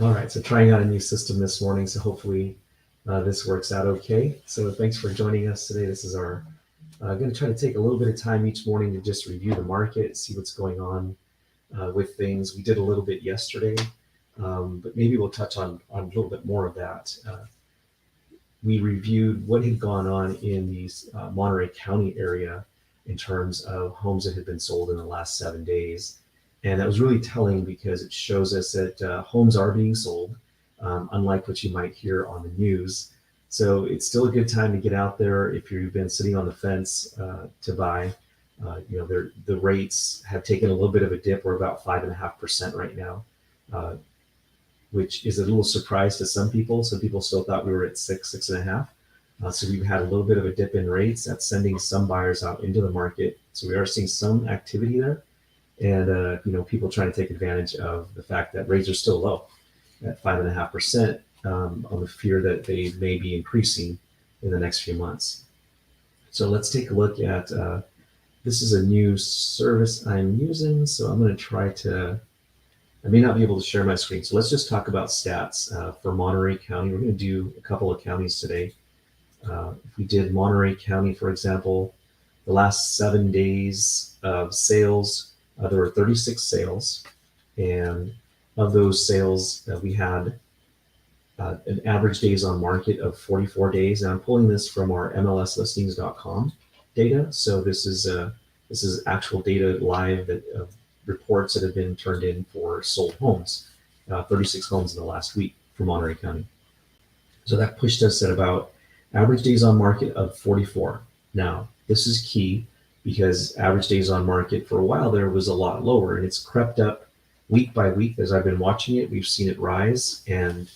All right, so trying out a new system this morning, so hopefully this works out okay. So thanks for joining us today. This is our going to try to take a little bit of time each morning to just review the market, see what's going on with things. We did a little bit yesterday, but maybe we'll touch on a little bit more of that. We reviewed what had gone on in the Monterey County area in terms of homes that had been sold in the last 7 days. And that was really telling because it shows us that homes are being sold, unlike what you might hear on the news. So it's still a good time to get out there if you've been sitting on the fence to buy. The rates have taken a little bit of a dip. We're about 5.5% right now, which is a little surprise to some people. Some people still thought we were at 6.5. So we've had a little bit of a dip in rates. That's sending some buyers out into the market. So we are seeing some activity there, and people trying to take advantage of the fact that rates are still low at 5.5%, on the fear that they may be increasing in the next few months. So let's take a look at this is a new service I'm using. So I'm going to try to. I may not be able to share my screen. So let's just talk about stats for Monterey County. We're going to do a couple of counties today. If we did Monterey County, for example, the last 7 days of sales, there were 36 sales. And of those sales, we had an average days on market of 44 days. And I'm pulling this from our MLSlistings.com data. So this is actual data live that reports that have been turned in for sold homes, 36 homes in the last week for Monterey County. So that pushed us at about average days on market of 44. Now, this is key because average days on market for a while there was a lot lower, and it's crept up week by week. As I've been watching it, we've seen it rise. And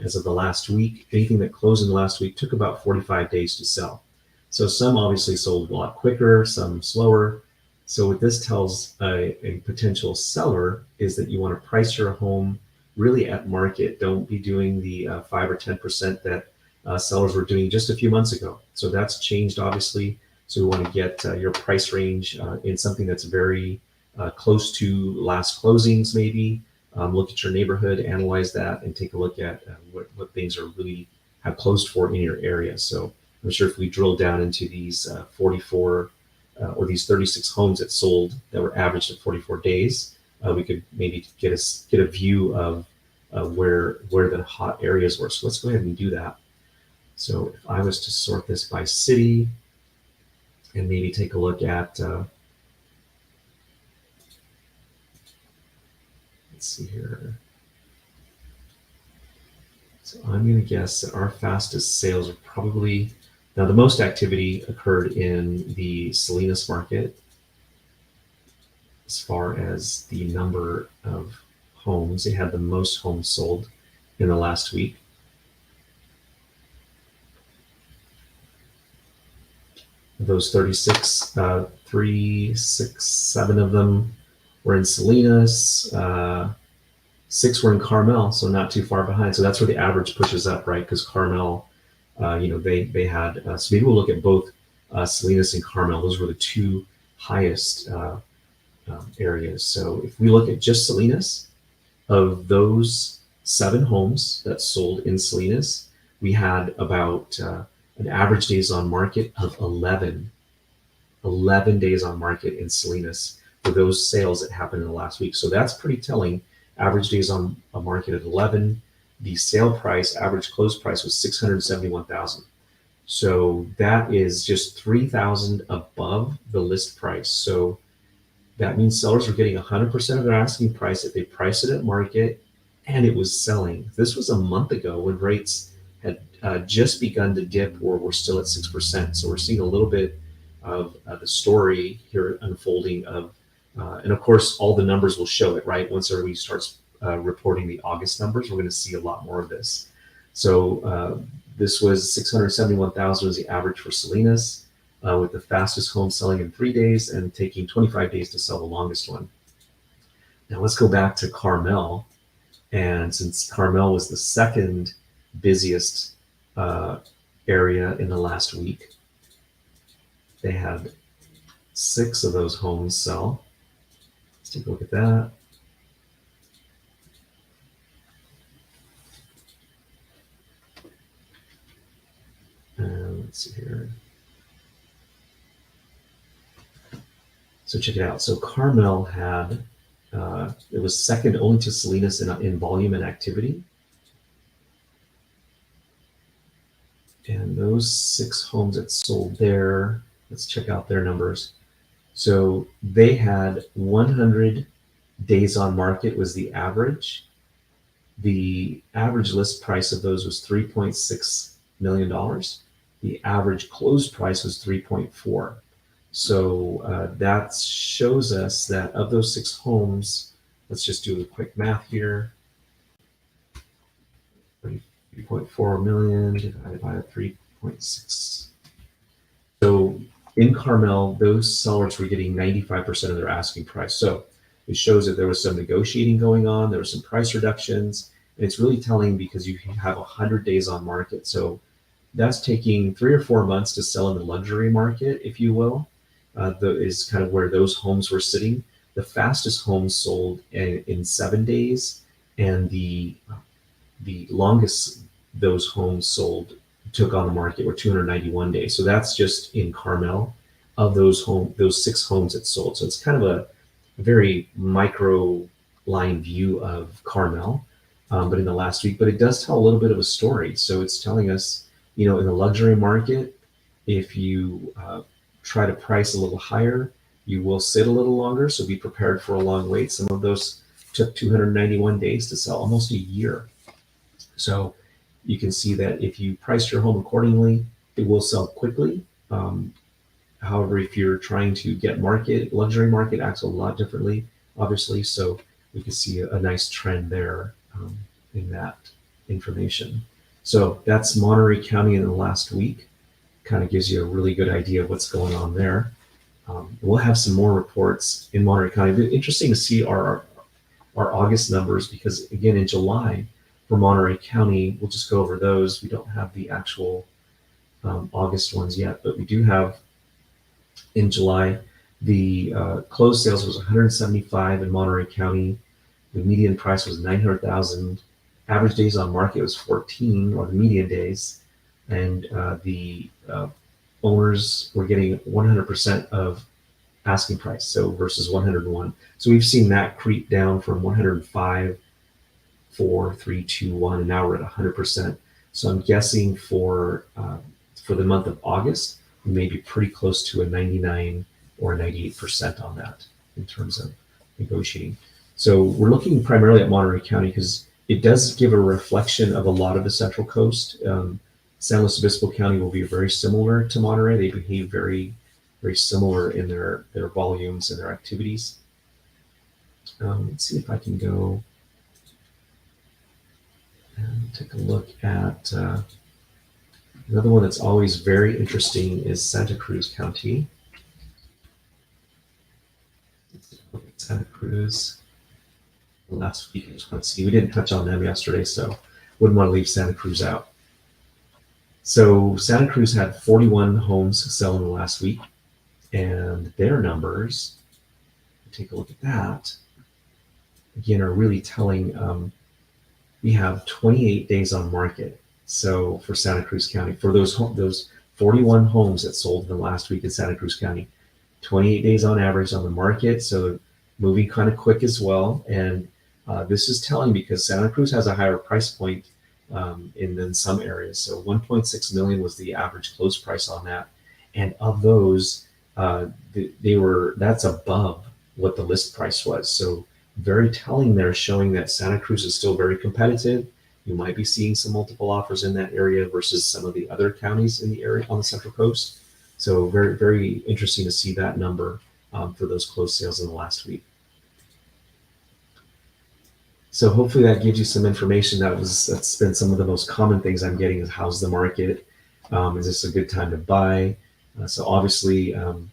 as of the last week, anything that closed in the last week took about 45 days to sell. So some obviously sold a lot quicker, some slower. So what this tells a potential seller is that you want to price your home really at market. Don't be doing the 5 or 10% that sellers were doing just a few months ago. So that's changed, obviously. So we want to get your price range in something that's very close to last closings, maybe. Look at your neighborhood, analyze that, and take a look at what things are really have closed for in your area. So I'm sure if we drill down into these 44 or these 36 homes that sold that were averaged at 44 days, we could maybe get a view of where the hot areas were. So let's go ahead and do that. So if I was to sort this by city and maybe take a look at, let's see here. So I'm going to guess that our fastest sales are probably, now the most activity occurred in the Salinas market as far as the number of homes. They had the most homes sold in the last week. Those 36, 3, 6, 7 of them were in Salinas. 6 were in Carmel, so not too far behind. So that's where the average pushes up, right? Because Carmel, they had. So maybe we'll look at both Salinas and Carmel. Those were the two highest areas. So if we look at just Salinas, of those 7 homes that sold in Salinas, we had about an average days on market of 11 days on market in Salinas for those sales that happened in the last week. So that's pretty telling. Average days on a market at 11. The sale price, average close price, was $671,000. So that is just $3,000 above the list price. So that means sellers are getting 100% of their asking price if they price it at market, and it was selling. This was a month ago when rates had just begun to dip, or we're still at 6%. So we're seeing a little bit of the story here unfolding of, and of course, all the numbers will show it, right? Once everybody starts reporting the August numbers, we're going to see a lot more of this. So this was 671,000 was the average for Salinas, with the fastest home selling in 3 days and taking 25 days to sell the longest one. Now let's go back to Carmel. And since Carmel was the second busiest area in the last week, they had 6 of those homes sell. Let's take a look at that. see here. So check it out. So Carmel had, it was second only to Salinas in volume and activity. And those 6 homes that sold there, let's check out their numbers. So they had 100 days on market was the average. The average list price of those was $3.6 million. The average closed price was 3.4. So that shows us that of those 6 homes, let's just do a quick math here. 3.4 million divided by 3.6. So in Carmel, those sellers were getting 95% of their asking price. So it shows that there was some negotiating going on, there were some price reductions, and it's really telling because you have 100 days on market. So that's taking 3 or 4 months to sell in the luxury market, if you will. Is kind of where those homes were sitting. The fastest homes sold in 7 days, and the longest those homes sold took on the market were 291 days. So that's just in Carmel of those 6 homes that sold. So it's kind of a very micro line view of Carmel, but in the last week. But it does tell a little bit of a story. So it's telling us, in the luxury market, if you try to price a little higher, you will sit a little longer. So be prepared for a long wait. Some of those took 291 days to sell, almost a year. So you can see that if you price your home accordingly, it will sell quickly. However, if you're trying to get luxury market acts a lot differently, obviously. So we can see a nice trend there in that information. So that's Monterey County in the last week. Kind of gives you a really good idea of what's going on there. We'll have some more reports in Monterey County. It'll be interesting to see our August numbers, because again, in July for Monterey County, we'll just go over those. We don't have the actual August ones yet, but we do have in July, the closed sales was 175 in Monterey County. The median price was 900,000. Average days on market was 14, or the median days. And the owners were getting 100% of asking price, so versus 101. So we've seen that creep down from 105, 4, 3, 2, 1, and now we're at 100%. So I'm guessing for the month of August, we may be pretty close to a 99 or 98% on that in terms of negotiating. So we're looking primarily at Monterey County because it does give a reflection of a lot of the Central Coast. San Luis Obispo County will be very similar to Monterey. They behave very, very similar in their volumes and their activities. Let's see if I can go and take a look at another one that's always very interesting is Santa Cruz County. Let's look at Santa Cruz. Last week, I just want to see. We didn't touch on them yesterday, so wouldn't want to leave Santa Cruz out. So Santa Cruz had 41 homes sell in the last week, and their numbers, take a look at that, again, are really telling. We have 28 days on market. So for Santa Cruz County, for those 41 homes that sold in the last week in Santa Cruz County, 28 days on average on the market. So moving kind of quick as well. And this is telling because Santa Cruz has a higher price point in some areas. So 1.6 million was the average close price on that. And of those, that's above what the list price was. So very telling there, showing that Santa Cruz is still very competitive. You might be seeing some multiple offers in that area versus some of the other counties in the area on the Central Coast. So very, very interesting to see that number for those closed sales in the last week. So hopefully that gives you some information. That's been some of the most common things I'm getting is how's the market? Is this a good time to buy? So obviously, I'd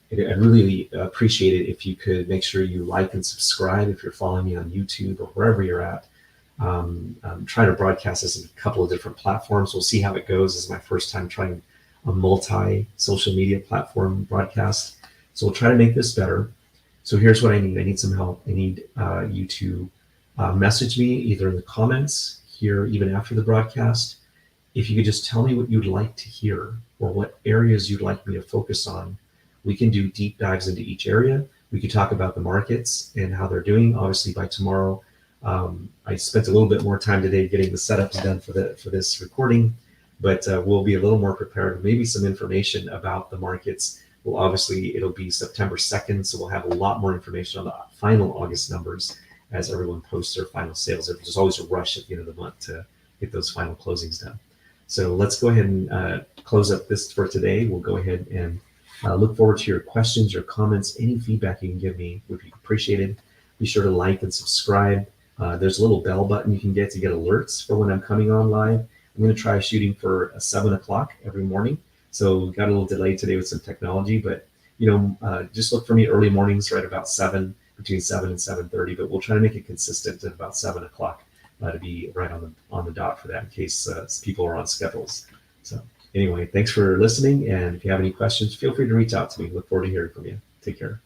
really appreciate it if you could make sure you like and subscribe if you're following me on YouTube or wherever you're at. I'm trying to broadcast this in a couple of different platforms. We'll see how it goes. This is my first time trying a multi-social media platform broadcast. So we'll try to make this better. So here's what I need. I need some help. I need you to message me either in the comments here, even after the broadcast, if you could just tell me what you'd like to hear or what areas you'd like me to focus on, we can do deep dives into each area. We could talk about the markets and how they're doing. Obviously, by tomorrow, I spent a little bit more time today getting the setups done for this recording, but we'll be a little more prepared with maybe some information about the markets. Well, obviously, it'll be September 2nd, so we'll have a lot more information on the final August numbers as everyone posts their final sales. There's always a rush at the end of the month to get those final closings done. So let's go ahead and close up this for today. We'll go ahead and look forward to your questions, your comments, any feedback you can give me would be appreciated. Be sure to like and subscribe. There's a little bell button you can get to get alerts for when I'm coming on live. I'm going to try shooting for 7 o'clock every morning. So got a little delay today with some technology, but just look for me early mornings, right about 7, between 7 and 7:30. But we'll try to make it consistent at about 7 o'clock to be right on the dot for that in case people are on schedules. So anyway, thanks for listening. And if you have any questions, feel free to reach out to me. Look forward to hearing from you. Take care.